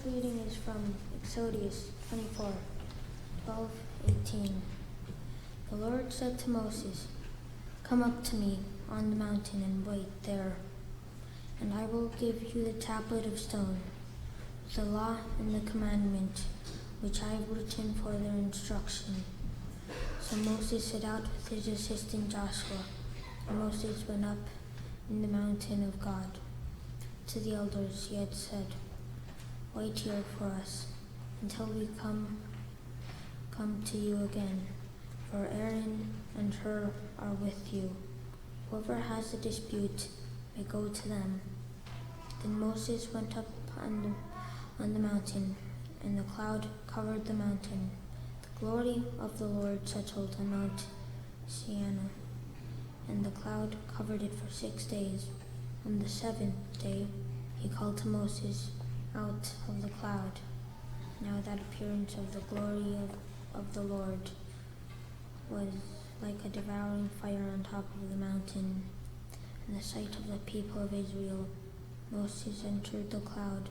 reading is from Exodus 24:12-18. The Lord said to Moses, "Come up to me on the mountain and wait there, and I will give you the tablet of stone, the law and the commandment, which I have written for their instruction." So Moses set out with his assistant Joshua, and Moses went up in the mountain of God. To the elders he had said, "Wait here for us until we come to you again, for Aaron and Hur are with you. Whoever has a dispute may go to them." Then Moses went up on the mountain, and the cloud covered the mountain. The glory of the Lord settled on Mount Sinai, and the cloud covered it for 6 days. On the 7th day he called to Moses out of the cloud. Now that appearance of the glory of the Lord was like a devouring fire on top of the mountain. In the sight of the people of Israel, Moses entered the cloud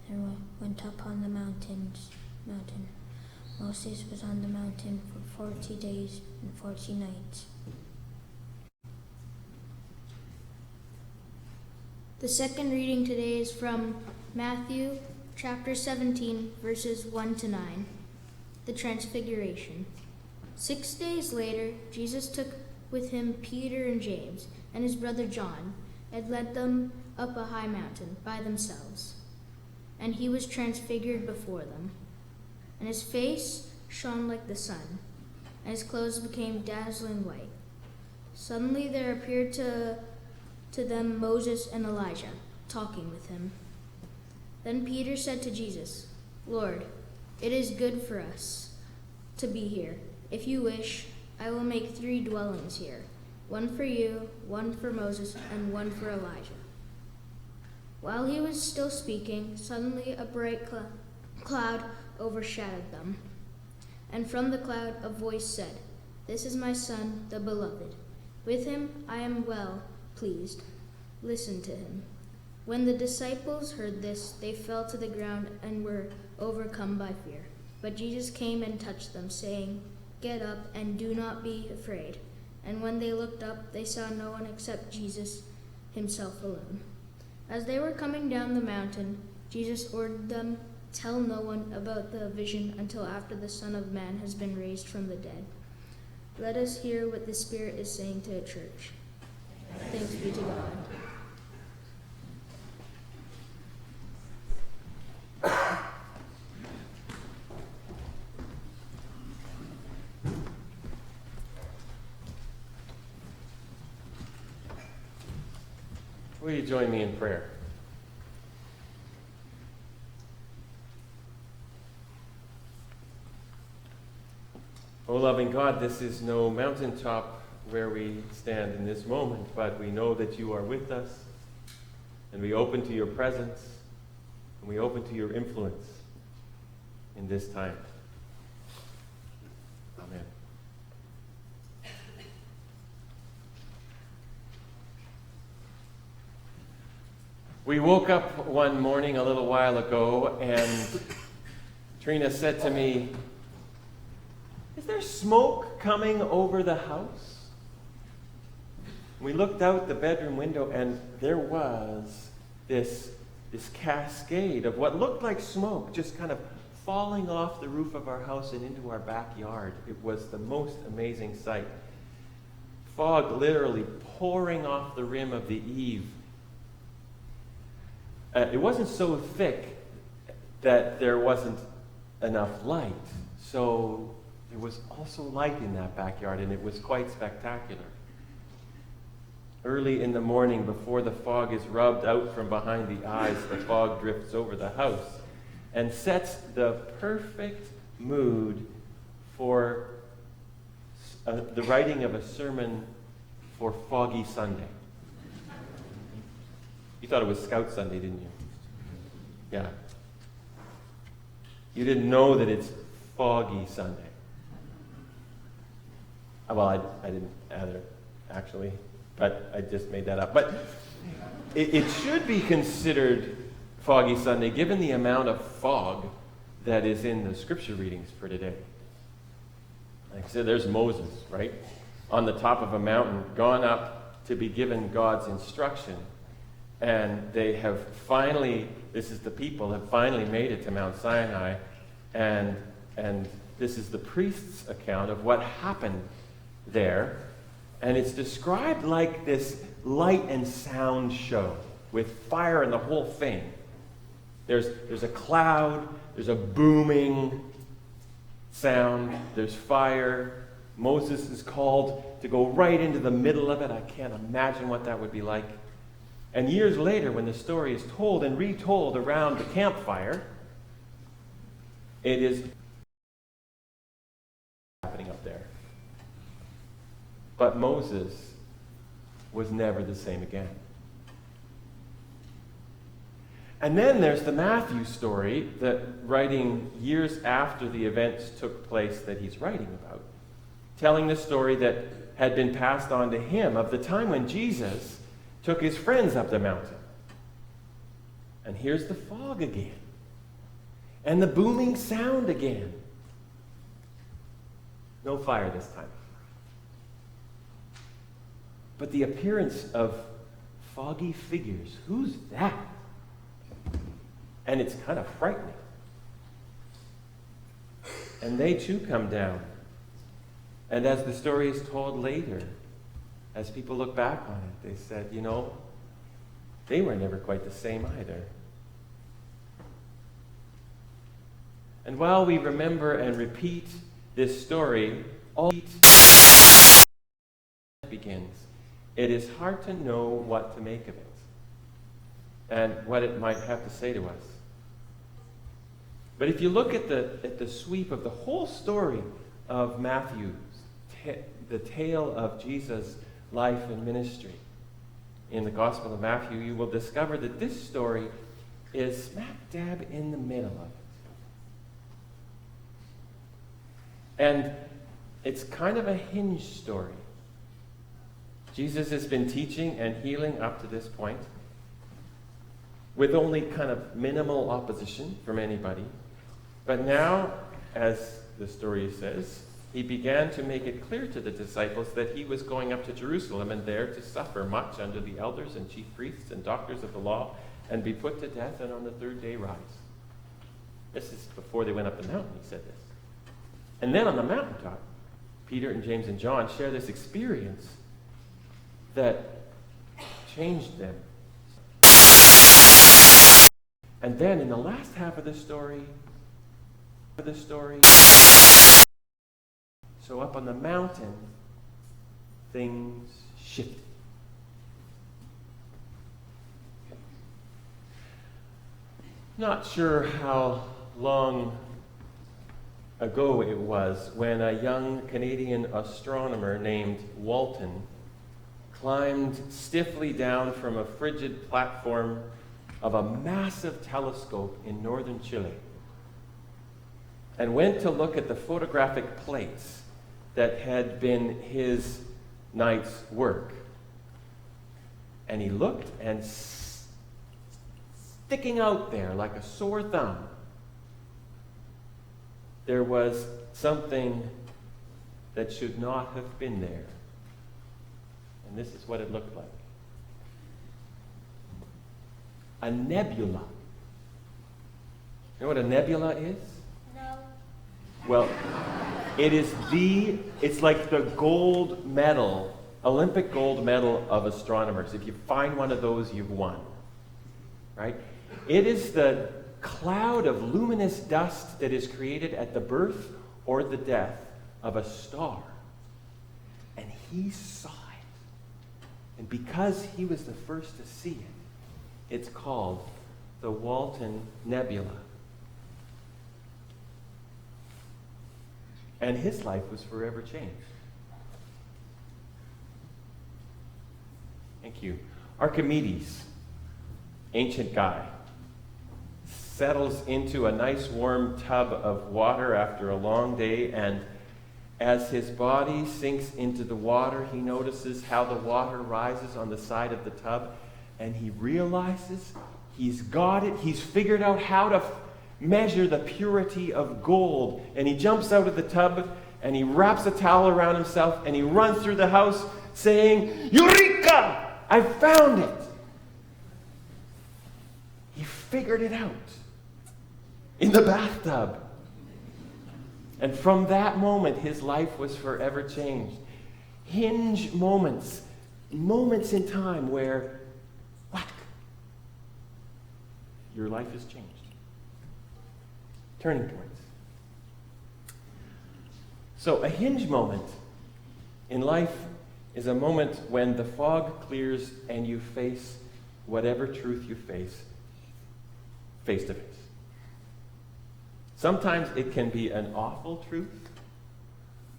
and went up on the mountain. Moses was on the mountain for 40 days and 40 nights. The second reading today is from Matthew chapter 17, verses 1-9, the Transfiguration. 6 days later, Jesus took with him Peter and James and his brother John, and led them up a high mountain by themselves. And he was transfigured before them, and his face shone like the sun, and his clothes became dazzling white. Suddenly there appeared to them Moses and Elijah, talking with him. Then Peter said to Jesus, "Lord, it is good for us to be here. If you wish, I will make 3 dwellings here, one for you, one for Moses, and one for Elijah." While he was still speaking, suddenly a bright cloud overshadowed them. And from the cloud a voice said, "This is my Son, the Beloved. With him I am well pleased. Listen to him." When the disciples heard this, they fell to the ground and were overcome by fear. But Jesus came and touched them, saying, "Get up and do not be afraid." And when they looked up, they saw no one except Jesus himself alone. As they were coming down the mountain, Jesus ordered them, "Tell no one about the vision until after the Son of Man has been raised from the dead." Let us hear what the Spirit is saying to the church. Thanks be to God. Will you join me in prayer? O loving God, this is no mountaintop where we stand in this moment, but we know that you are with us, and we open to your presence, and we open to your influence in this time. Amen. We woke up one morning a little while ago, and Trina said to me, "Is there smoke coming over the house?" We looked out the bedroom window, and there was this cascade of what looked like smoke just kind of falling off the roof of our house and into our backyard. It was the most amazing sight. Fog literally pouring off the rim of the eave. It wasn't so thick that there wasn't enough light, so there was also light in that backyard, and it was quite spectacular. Early in the morning, before the fog is rubbed out from behind the eyes, the fog drifts over the house and sets the perfect mood for the writing of a sermon for Foggy Sunday. You thought it was Scout Sunday, didn't you? Yeah. You didn't know that it's Foggy Sunday. Well, I didn't either, actually, but I just made that up. But it should be considered foggy Sunday, given the amount of fog that is in the scripture readings for today. Like I said, there's Moses, right? On the top of a mountain, gone up to be given God's instruction. And they have finally, this is the people, have finally made it to Mount Sinai. And this is the priest's account of what happened there. And it's described like this light and sound show with fire and the whole thing. There's a cloud, there's a booming sound, there's fire. Moses is called to go right into the middle of it. I can't imagine what that would be like. And years later, when the story is told and retold around the campfire, it is happening up there. But Moses was never the same again. And then there's the Matthew story that writing years after the events took place that he's writing about, telling the story that had been passed on to him of the time when Jesus took his friends up the mountain. And here's the fog again, and the booming sound again. No fire this time. But the appearance of foggy figures. Who's that? And it's kind of frightening. And they too come down. And as the story is told later, as people look back on it, they said, you know, they were never quite the same either. And while we remember and repeat this story, all begins, it is hard to know what to make of it and what it might have to say to us. But if you look at the sweep of the whole story of Matthew, the tale of Jesus' life and ministry in the Gospel of Matthew, you will discover that this story is smack dab in the middle of it. And it's kind of a hinge story. Jesus has been teaching and healing up to this point with only kind of minimal opposition from anybody. But now, as the story says, he began to make it clear to the disciples that he was going up to Jerusalem and there to suffer much under the elders and chief priests and doctors of the law and be put to death and on the third day rise. This is before they went up the mountain, he said this. And then on the mountaintop, Peter and James and John share this experience that changed them. And then in the last half of the story, so up on the mountain, things shifted. Not sure how long ago it was when a young Canadian astronomer named Walton climbed stiffly down from a frigid platform of a massive telescope in northern Chile and went to look at the photographic plates that had been his night's work. And he looked, and sticking out there like a sore thumb, there was something that should not have been there. And this is what it looked like. A nebula. You know what a nebula is? No. Well, it's like the gold medal, Olympic gold medal of astronomers. If you find one of those, you've won. Right? It is the cloud of luminous dust that is created at the birth or the death of a star. And he saw it. And because he was the first to see it, it's called the Walton Nebula. And his life was forever changed. Thank you. Archimedes, ancient guy, settles into a nice warm tub of water after a long day, and as his body sinks into the water, he notices how the water rises on the side of the tub, and he realizes He's got it. He's figured out how to measure the purity of gold. And he jumps out of the tub and he wraps a towel around himself and he runs through the house saying, Eureka! I found it! He figured it out in the bathtub. And from that moment, his life was forever changed. Hinge moments, moments in time where, whack, your life has changed. Turning points. So a hinge moment in life is a moment when the fog clears and you face whatever truth you face to face. Sometimes it can be an awful truth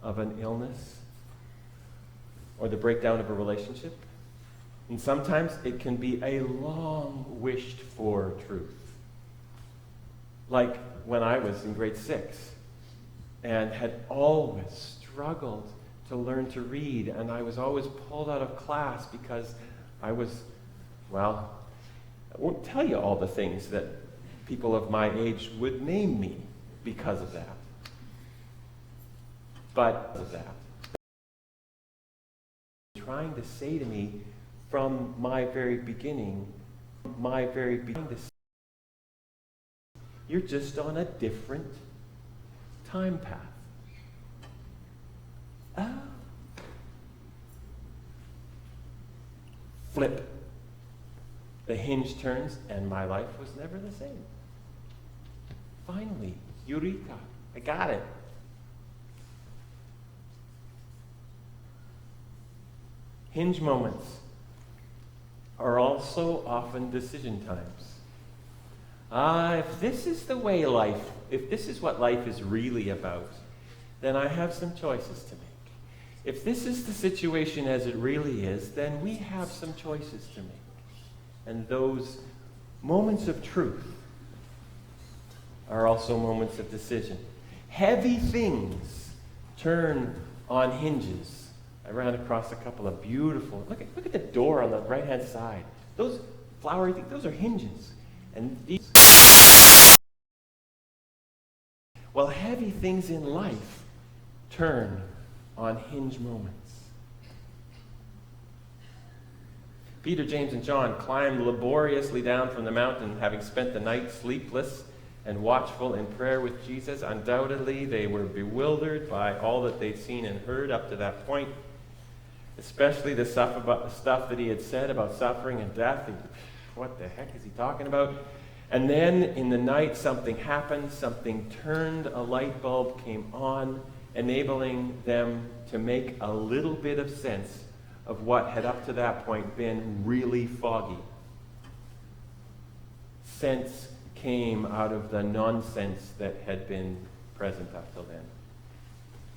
of an illness or the breakdown of a relationship. And sometimes it can be a long wished for truth. Like when I was in grade 6 and had always struggled to learn to read, and I was always pulled out of class because I was, well, I won't tell you all the things that people of my age would name me because of that. But of that, trying to say to me from my very beginning, you're just on a different time path. Oh. Flip. The hinge turns, and my life was never the same. Finally, Eureka! I got it. Hinge moments are also often decision times. If this is the way if this is what life is really about, then I have some choices to make. If this is the situation as it really is, then we have some choices to make. And those moments of truth are also moments of decision. Heavy things turn on hinges. I ran across a couple of beautiful, look at the door on the right-hand side. Those flowery things, those are hinges. And these, well, heavy things in life turn on hinge moments. Peter, James, and John climbed laboriously down from the mountain, having spent the night sleepless and watchful in prayer with Jesus. Undoubtedly, they were bewildered by all that they'd seen and heard up to that point, especially the stuff that he had said about suffering and death. What the heck is he talking about? And then in the night, something happened. Something turned, a light bulb came on, enabling them to make a little bit of sense of what had up to that point been really foggy. Sense came out of the nonsense that had been present up till then.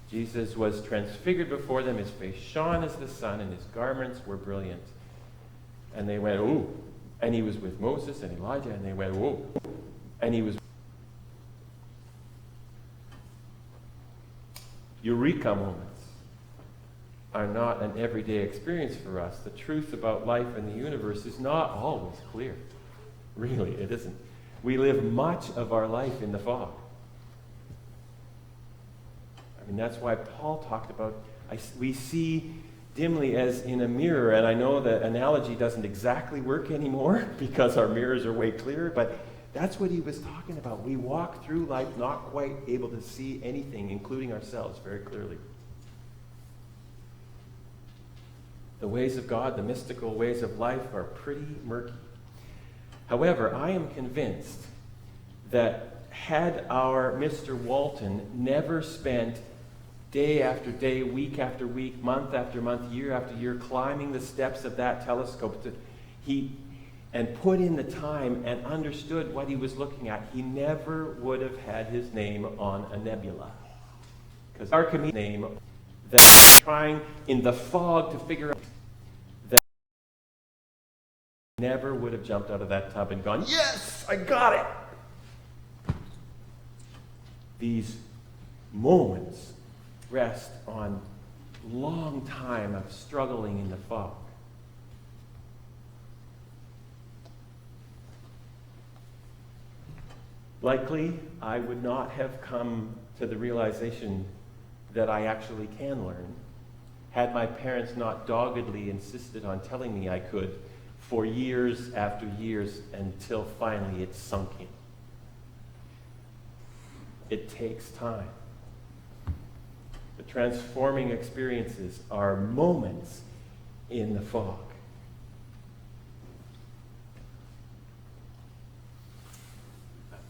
Jesus was transfigured before them. His face shone as the sun, and his garments were brilliant. And they went, ooh. And he was with Moses and Elijah, and they went, whoa. And he was... Eureka moments are not an everyday experience for us. The truth about life and the universe is not always clear. Really, it isn't. We live much of our life in the fog. I mean, that's why Paul talked about, we see dimly as in a mirror, and I know the analogy doesn't exactly work anymore because our mirrors are way clearer, but that's what he was talking about. We walk through life not quite able to see anything, including ourselves, very clearly. The ways of God, the mystical ways of life, are pretty murky. However, I am convinced that had our Mr. Walton never spent day after day, week after week, month after month, year after year, climbing the steps of that telescope, and put in the time and understood what he was looking at, he never would have had his name on a nebula. Because Archimedes' name, that trying in the fog to figure out, that never would have jumped out of that tub and gone, yes, I got it. These moments rest on long time of struggling in the fog. likely I would not have come to the realization that I actually can learn had my parents not doggedly insisted on telling me I could for years after years until finally it sunk in. It takes time. The transforming experiences are moments in the fog.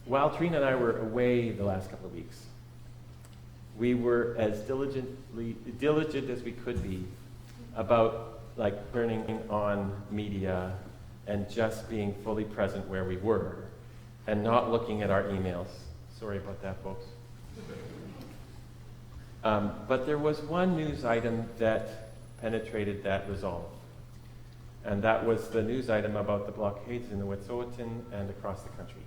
While Trina and I were away the last couple of weeks, we were as diligent as we could be about turning on media and just being fully present where we were and not looking at our emails. Sorry about that, folks. But there was one news item that penetrated that resolve, and that was the news item about the blockades in the Wet'suwet'en and across the country.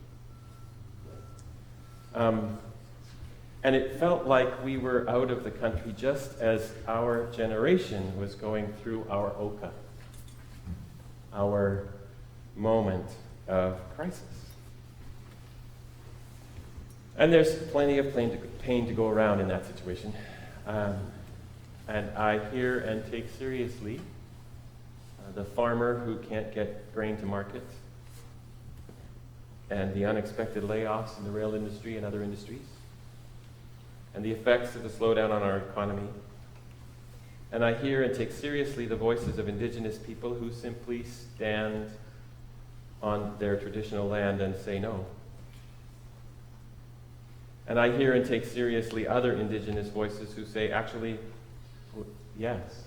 And it felt like we were out of the country just as our generation was going through our Oka, our moment of crisis. And there's plenty of pain to go around in that situation. And I hear and take seriously the farmer who can't get grain to market, and the unexpected layoffs in the rail industry and other industries, and the effects of the slowdown on our economy. And I hear and take seriously the voices of Indigenous people who simply stand on their traditional land and say no. And I hear and take seriously other Indigenous voices who say, actually, yes.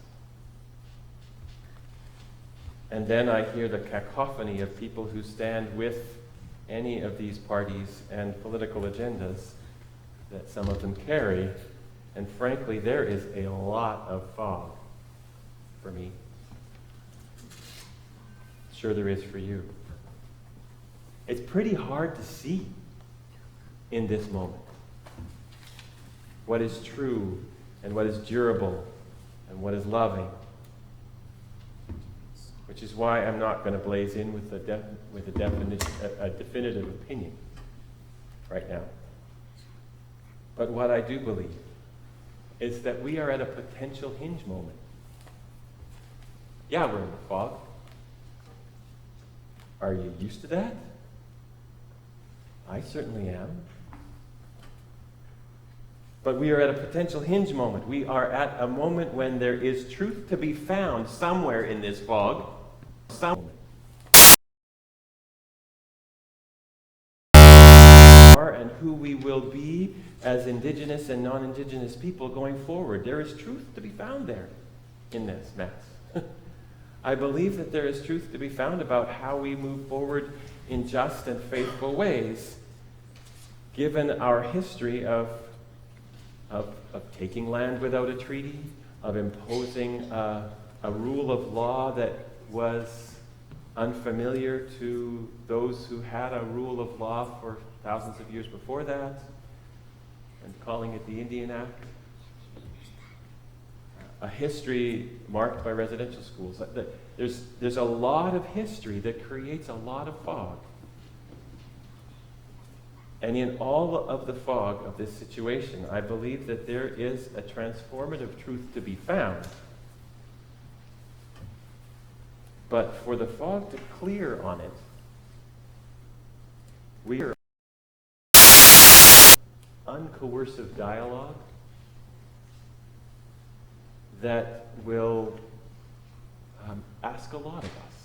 And then I hear the cacophony of people who stand with any of these parties and political agendas that some of them carry. And frankly, there is a lot of fog for me. Sure there is for you. It's pretty hard to see in this moment what is true and what is durable and what is loving. Which is why I'm not going to blaze in with a definitive opinion right now. But what I do believe is that we are at a potential hinge moment. Yeah, we're in the fog. Are you used to that? I certainly am. But we are at a potential hinge moment. We are at a moment when there is truth to be found somewhere in this fog. And who we will be as Indigenous and non-Indigenous people going forward. There is truth to be found there in this mess. I believe that there is truth to be found about how we move forward in just and faithful ways, given our history of taking land without a treaty, of imposing a rule of law that was unfamiliar to those who had a rule of law for thousands of years before that, and calling it the Indian Act. A history marked by residential schools. There's a lot of history that creates a lot of fog. And in all of the fog of this situation, I believe that there is a transformative truth to be found. But for the fog to clear on it, we are uncoercive dialogue that will ask a lot of us.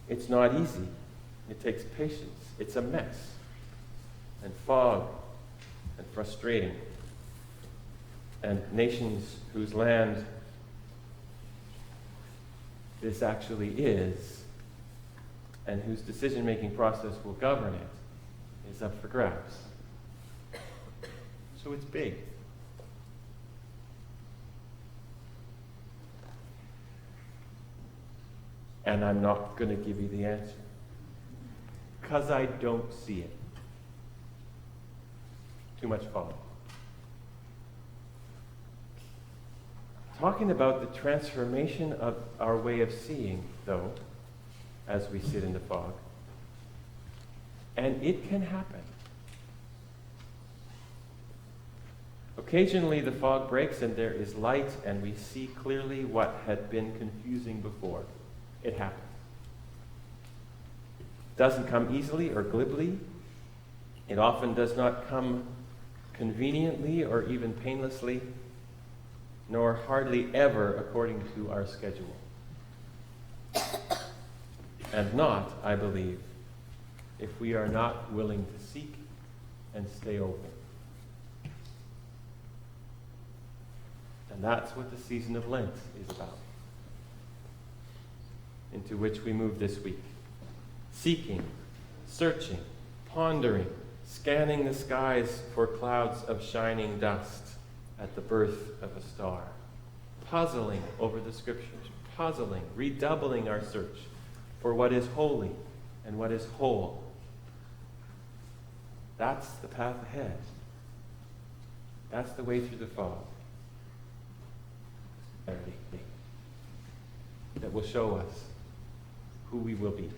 It's not easy. It takes patience. It's a mess, and fog, and frustrating. And nations whose land this actually is, and whose decision-making process will govern it, is up for grabs. So it's big. And I'm not going to give you the answer, because I don't see it. Too much fog. Talking about the transformation of our way of seeing, though, as we sit in the fog, And it can happen. Occasionally the fog breaks and there is light and we see clearly what had been confusing before. It happens. It doesn't come easily or glibly. It often does not come conveniently or even painlessly, nor hardly ever according to our schedule. And not, I believe, if we are not willing to seek and stay open. And that's what the season of Lent is about, into which we move this week. Seeking, searching, pondering, scanning the skies for clouds of shining dust at the birth of a star, puzzling over the scriptures, puzzling, redoubling our search for what is holy and what is whole. That's the path ahead. That's the way through the fog. That will show us who we will be.